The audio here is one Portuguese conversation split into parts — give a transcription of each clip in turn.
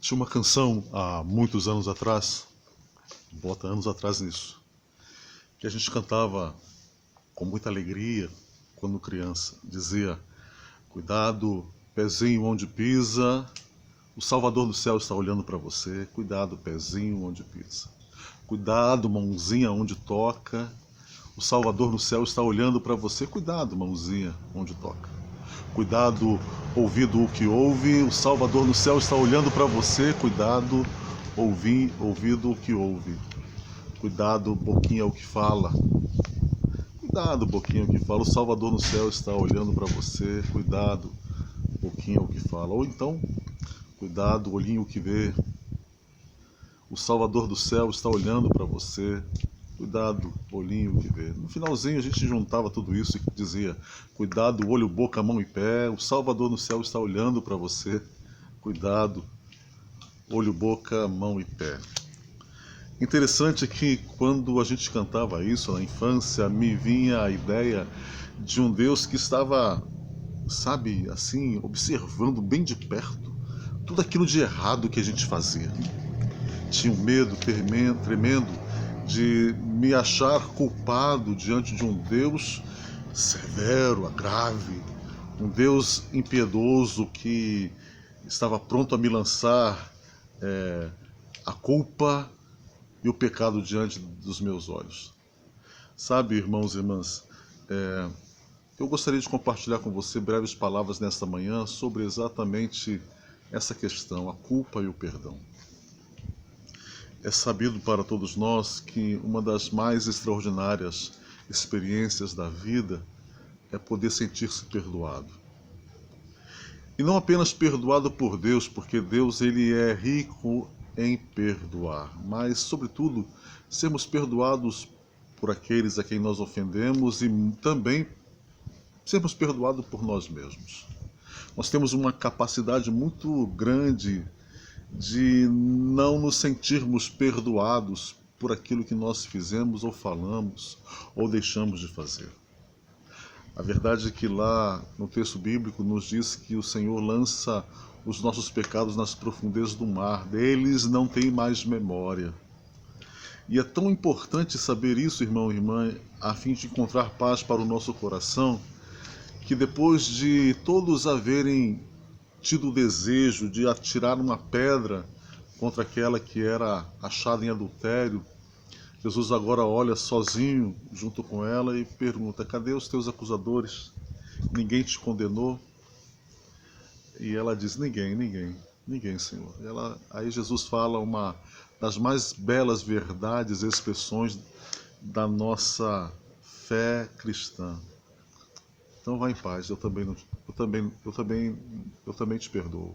Tinha uma canção há muitos anos atrás, bota anos atrás nisso, que a gente cantava com muita alegria quando criança. Dizia: cuidado, pezinho onde pisa, o Salvador do céu está olhando para você. Cuidado, pezinho onde pisa. Cuidado, mãozinha onde toca, o Salvador no céu está olhando para você. Cuidado, mãozinha onde toca. Cuidado, ouvido o que ouve, o Salvador no céu está olhando para você. Cuidado, ouvido o que ouve. Cuidado, boquinha o que fala. Cuidado, boquinha o que fala, o Salvador no céu está olhando para você. Cuidado, boquinha o que fala. Ou então, cuidado, olhinho o que vê, o Salvador do céu está olhando para você. Cuidado, olhinho que vê. No finalzinho a gente juntava tudo isso e dizia: cuidado, olho, boca, mão e pé, o Salvador no céu está olhando para você. Cuidado, olho, boca, mão e pé. Interessante que quando a gente cantava isso na infância, me vinha a ideia de um Deus que estava, sabe, assim, observando bem de perto tudo aquilo de errado que a gente fazia. Tinha um medo tremendo de me achar culpado diante de um Deus severo, grave, um Deus impiedoso que estava pronto a me lançar a culpa e o pecado diante dos meus olhos. Sabe, irmãos e irmãs, eu gostaria de compartilhar com você breves palavras nesta manhã sobre exatamente essa questão, a culpa e o perdão. É sabido para todos nós que uma das mais extraordinárias experiências da vida é poder sentir-se perdoado. E não apenas perdoado por Deus, porque Deus ele é rico em perdoar, mas, sobretudo, sermos perdoados por aqueles a quem nós ofendemos e também sermos perdoados por nós mesmos. Nós temos uma capacidade muito grande de não nos sentirmos perdoados por aquilo que nós fizemos ou falamos ou deixamos de fazer. A verdade é que lá no texto bíblico nos diz que o Senhor lança os nossos pecados nas profundezas do mar, deles não tem mais memória. E é tão importante saber isso, irmão e irmã, a fim de encontrar paz para o nosso coração, que depois de todos haverem tido o desejo de atirar uma pedra contra aquela que era achada em adultério, Jesus agora olha sozinho junto com ela e pergunta: cadê os teus acusadores? Ninguém te condenou? E ela diz: ninguém, Senhor. Aí Jesus fala uma das mais belas verdades e expressões da nossa fé cristã. Então vá em paz, eu também te perdoo.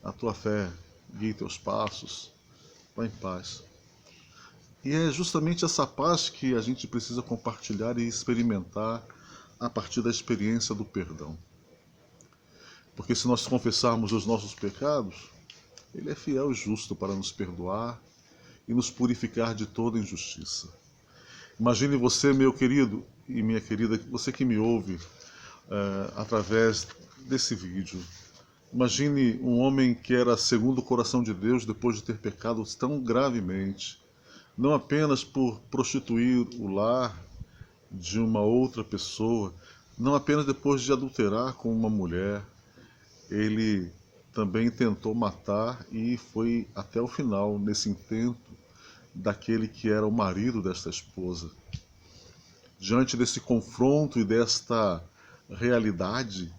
A tua fé guie teus passos, vá em paz. E é justamente essa paz que a gente precisa compartilhar e experimentar a partir da experiência do perdão. Porque se nós confessarmos os nossos pecados, Ele é fiel e justo para nos perdoar e nos purificar de toda injustiça. Imagine você, meu querido e minha querida, você que me ouve através desse vídeo. Imagine um homem que era segundo o coração de Deus depois de ter pecado tão gravemente, não apenas por prostituir o lar de uma outra pessoa, não apenas depois de adulterar com uma mulher, ele também tentou matar e foi até o final nesse intento daquele que era o marido desta esposa. Diante desse confronto e desta realidade,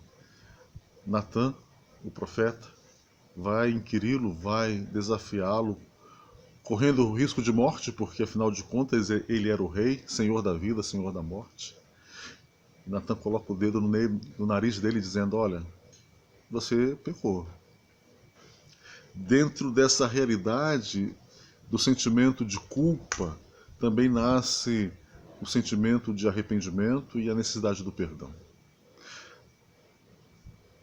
Natã, o profeta, vai inquiri-lo, vai desafiá-lo, correndo o risco de morte, porque afinal de contas ele era o rei, senhor da vida, senhor da morte. Natã coloca o dedo no nariz dele dizendo: olha, você pecou. Dentro dessa realidade do sentimento de culpa também nasce o sentimento de arrependimento e a necessidade do perdão.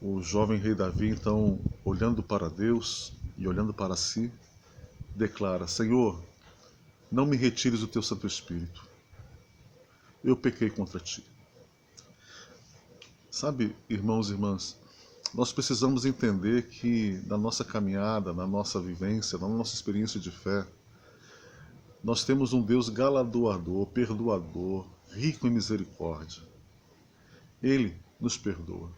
O jovem rei Davi, então, olhando para Deus e olhando para si, declara: Senhor, não me retires o teu Santo Espírito. Eu pequei contra ti. Sabe, irmãos e irmãs, nós precisamos entender que na nossa caminhada, na nossa vivência, na nossa experiência de fé, nós temos um Deus galardoador, perdoador, rico em misericórdia. Ele nos perdoa.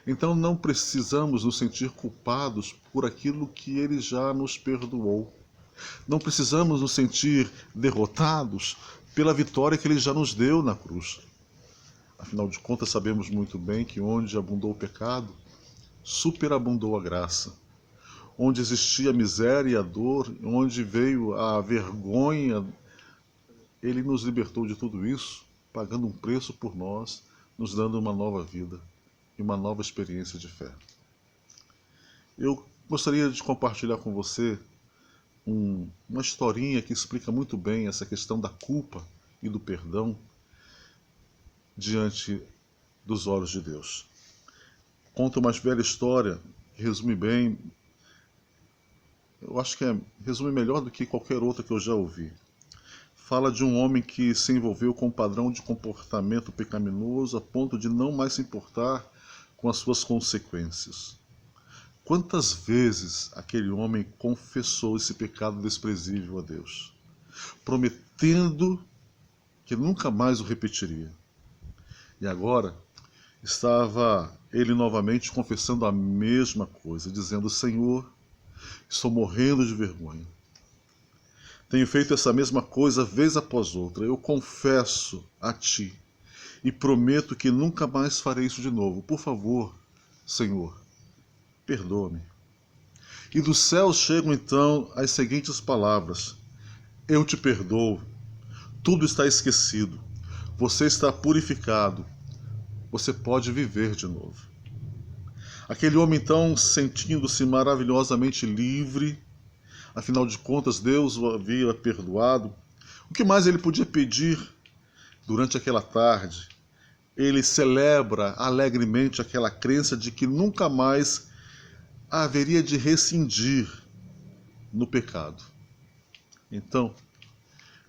Então não precisamos nos sentir culpados por aquilo que Ele já nos perdoou. Não precisamos nos sentir derrotados pela vitória que Ele já nos deu na cruz. Afinal de contas, sabemos muito bem que onde abundou o pecado, superabundou a graça. Onde existia a miséria e a dor, onde veio a vergonha, Ele nos libertou de tudo isso, pagando um preço por nós, nos dando uma nova vida e uma nova experiência de fé. Eu gostaria de compartilhar com você uma historinha que explica muito bem essa questão da culpa e do perdão diante dos olhos de Deus. Conta uma velha história que resume bem, eu acho que resume melhor do que qualquer outra que eu já ouvi. Fala de um homem que se envolveu com um padrão de comportamento pecaminoso a ponto de não mais se importar com as suas consequências. Quantas vezes aquele homem confessou esse pecado desprezível a Deus, prometendo que nunca mais o repetiria. E agora estava ele novamente confessando a mesma coisa, dizendo: Senhor, estou morrendo de vergonha. Tenho feito essa mesma coisa vez após outra. Eu confesso a Ti e prometo que nunca mais farei isso de novo. Por favor, Senhor, perdoa-me. E dos céus chegam então as seguintes palavras: Eu te perdoo. Tudo está esquecido. Você está purificado. Você pode viver de novo. Aquele homem então, sentindo-se maravilhosamente livre, afinal de contas Deus o havia perdoado, o que mais ele podia pedir durante aquela tarde? Ele celebra alegremente aquela crença de que nunca mais haveria de rescindir no pecado. Então,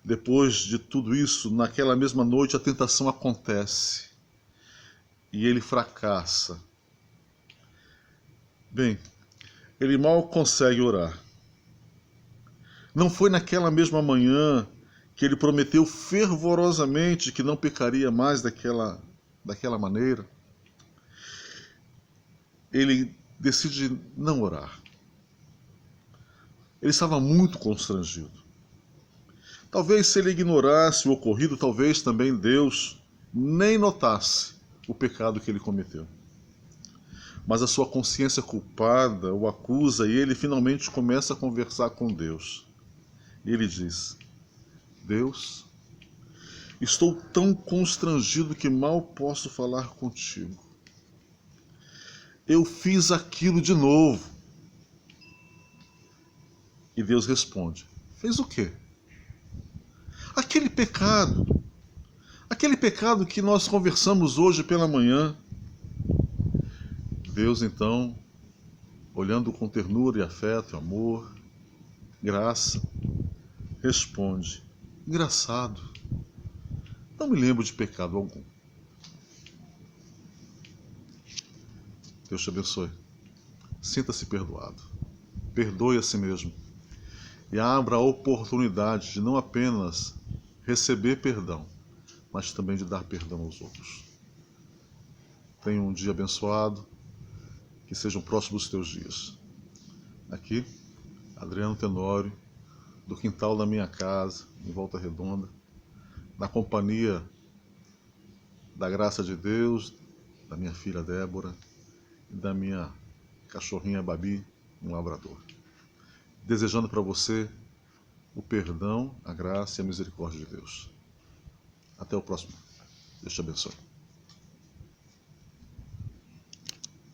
depois de tudo isso, naquela mesma noite a tentação acontece e ele fracassa. Bem, ele mal consegue orar. Não foi naquela mesma manhã que ele prometeu fervorosamente que não pecaria mais daquela maneira. Ele decide não orar. Ele estava muito constrangido. Talvez se ele ignorasse o ocorrido, talvez também Deus nem notasse o pecado que ele cometeu. Mas a sua consciência culpada o acusa e ele finalmente começa a conversar com Deus. E ele diz: Deus, estou tão constrangido que mal posso falar contigo. Eu fiz aquilo de novo. E Deus responde: fez o quê? Aquele pecado que nós conversamos hoje pela manhã. Deus então, olhando com ternura e afeto, amor, graça, responde: engraçado, não me lembro de pecado algum. Deus te abençoe. Sinta-se perdoado. Perdoe a si mesmo. E abra a oportunidade de não apenas receber perdão, mas também de dar perdão aos outros. Tenha um dia abençoado, que sejam próximos os teus dias. Aqui, Adriano Tenório, do quintal da minha casa, em Volta Redonda, na companhia da graça de Deus, da minha filha Débora e da minha cachorrinha Babi, um labrador. Desejando para você o perdão, a graça e a misericórdia de Deus. Até o próximo. Deus te abençoe.